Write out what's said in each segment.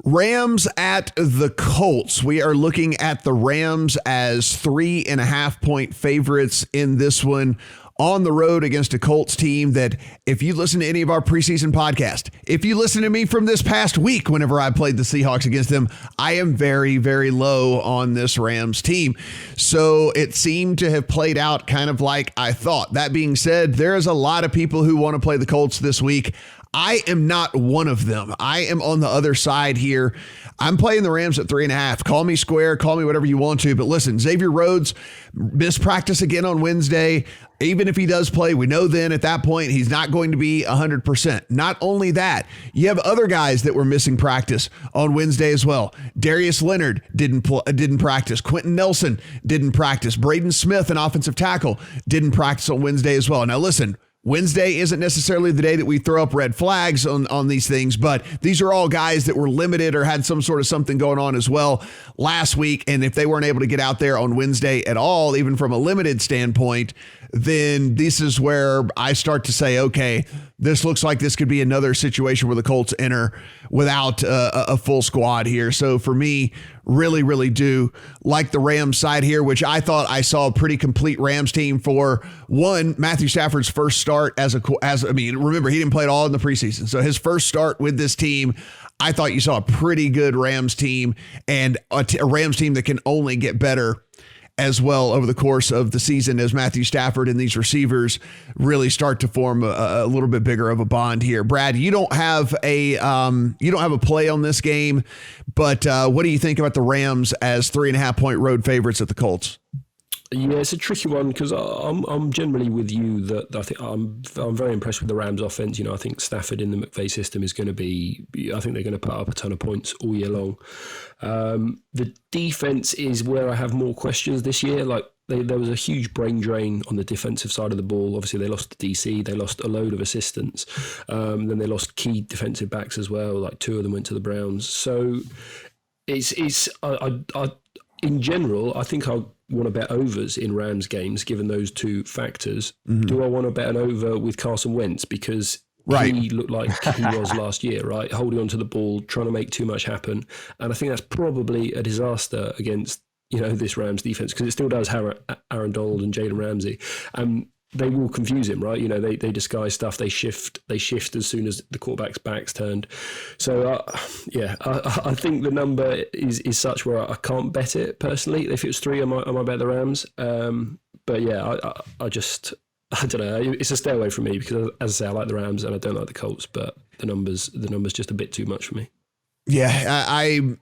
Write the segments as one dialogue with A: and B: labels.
A: Rams at the Colts. We are looking at the Rams as 3.5-point favorites in this one, on the road against a Colts team that, if you listen to any of our preseason podcast, if you listen to me from this past week, whenever I played the Seahawks against them, I am very, very low on this Rams team. So it seemed to have played out kind of like I thought. That being said, there's a lot of people who want to play the Colts this week. I am not one of them. I am on the other side here. I'm playing the Rams at 3.5. Call me square, call me whatever you want to. But listen, Xavier Rhodes missed practice again on Wednesday. Even if he does play, we know then at that point he's not going to be 100%. Not only that, you have other guys that were missing practice on Wednesday as well. Darius Leonard didn't practice. Quentin Nelson didn't practice. Braden Smith, an offensive tackle, didn't practice on Wednesday as well. Now listen, Wednesday isn't necessarily the day that we throw up red flags on these things, but these are all guys that were limited or had some sort of something going on as well last week. And if they weren't able to get out there on Wednesday at all, even from a limited standpoint, then this is where I start to say, okay, this looks like this could be another situation where the Colts enter without a full squad here. So for me, really, really do like the Rams side here, which I thought I saw a pretty complete Rams team for one, Matthew Stafford's first start remember, he didn't play at all in the preseason. So his first start with this team, I thought you saw a pretty good Rams team, and a Rams team that can only get better as well over the course of the season as Matthew Stafford and these receivers really start to form a little bit bigger of a bond here. Brad, you don't have a play on this game, but what do you think about the Rams as 3.5-point road favorites at the Colts?
B: Yeah, it's a tricky one because I'm generally with you that I think I'm very impressed with the Rams offense. You know, I think Stafford in the McVay system is going to be, I think they're going to put up a ton of points all year long. The defense is where I have more questions this year. Like there was a huge brain drain on the defensive side of the ball. Obviously, they lost to DC. They lost a load of assistants. Then they lost key defensive backs as well. Like two of them went to the Browns. So it's in general, I think I want to bet overs in Rams games, given those two factors. Mm-hmm. Do I want to bet an over with Carson Wentz? Because he looked like he was last year, right? Holding onto the ball, trying to make too much happen. And I think that's probably a disaster against, this Rams defense, because it still does have Aaron Donald and Jalen Ramsey. They will confuse him, right? They disguise stuff. They shift as soon as the quarterback's back's turned. So, I think the number is such where I can't bet it personally. If it's 3, I might bet the Rams. But yeah, I don't know. It's a stay away from me because, as I say, I like the Rams and I don't like the Colts. But the numbers just a bit too much for me.
A: Yeah, I'm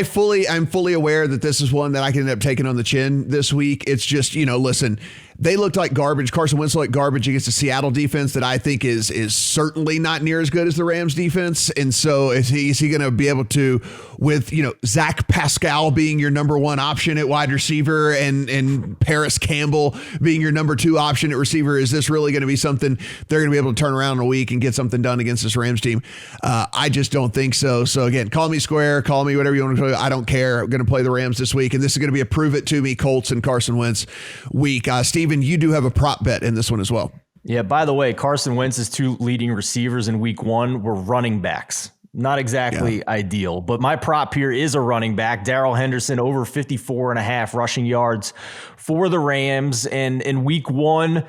A: fully aware that this is one that I can end up taking on the chin this week. It's just, listen, they looked like garbage. Carson Wentz looked like garbage against the Seattle defense that I think is certainly not near as good as the Rams defense. And so is he going to be able to, with, Zach Pascal being your number one option at wide receiver and Paris Campbell being your number 2 option at receiver, is this really going to be something they're going to be able to turn around in a week and get something done against this Rams team? I just don't think so. So again, call me square, call me whatever you want to do. I don't care. I'm going to play the Rams this week, and this is going to be a prove it to me Colts and Carson Wentz week. Steven, you do have a prop bet in this one as well.
C: Yeah, by the way, Carson Wentz's 2 leading receivers in week 1 were running backs. Not exactly ideal, but my prop here is a running back. Darrell Henderson over 54.5 rushing yards for the Rams. And in week 1,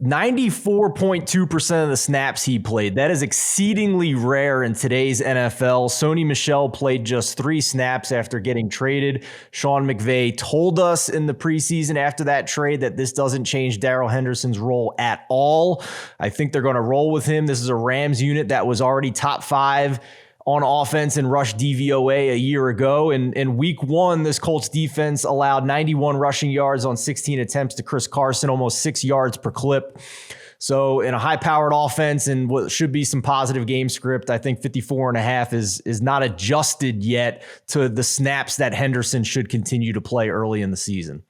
C: 94.2% of the snaps he played. That is exceedingly rare in today's NFL. Sony Michel played just 3 snaps after getting traded. Sean McVay told us in the preseason after that trade that this doesn't change Darrell Henderson's role at all. I think they're going to roll with him. This is a Rams unit that was already top 5 on offense in rush DVOA a year ago. In week 1, this Colts defense allowed 91 rushing yards on 16 attempts to Chris Carson, almost 6 yards per clip. So in a high-powered offense and what should be some positive game script, I think 54.5 is not adjusted yet to the snaps that Henderson should continue to play early in the season.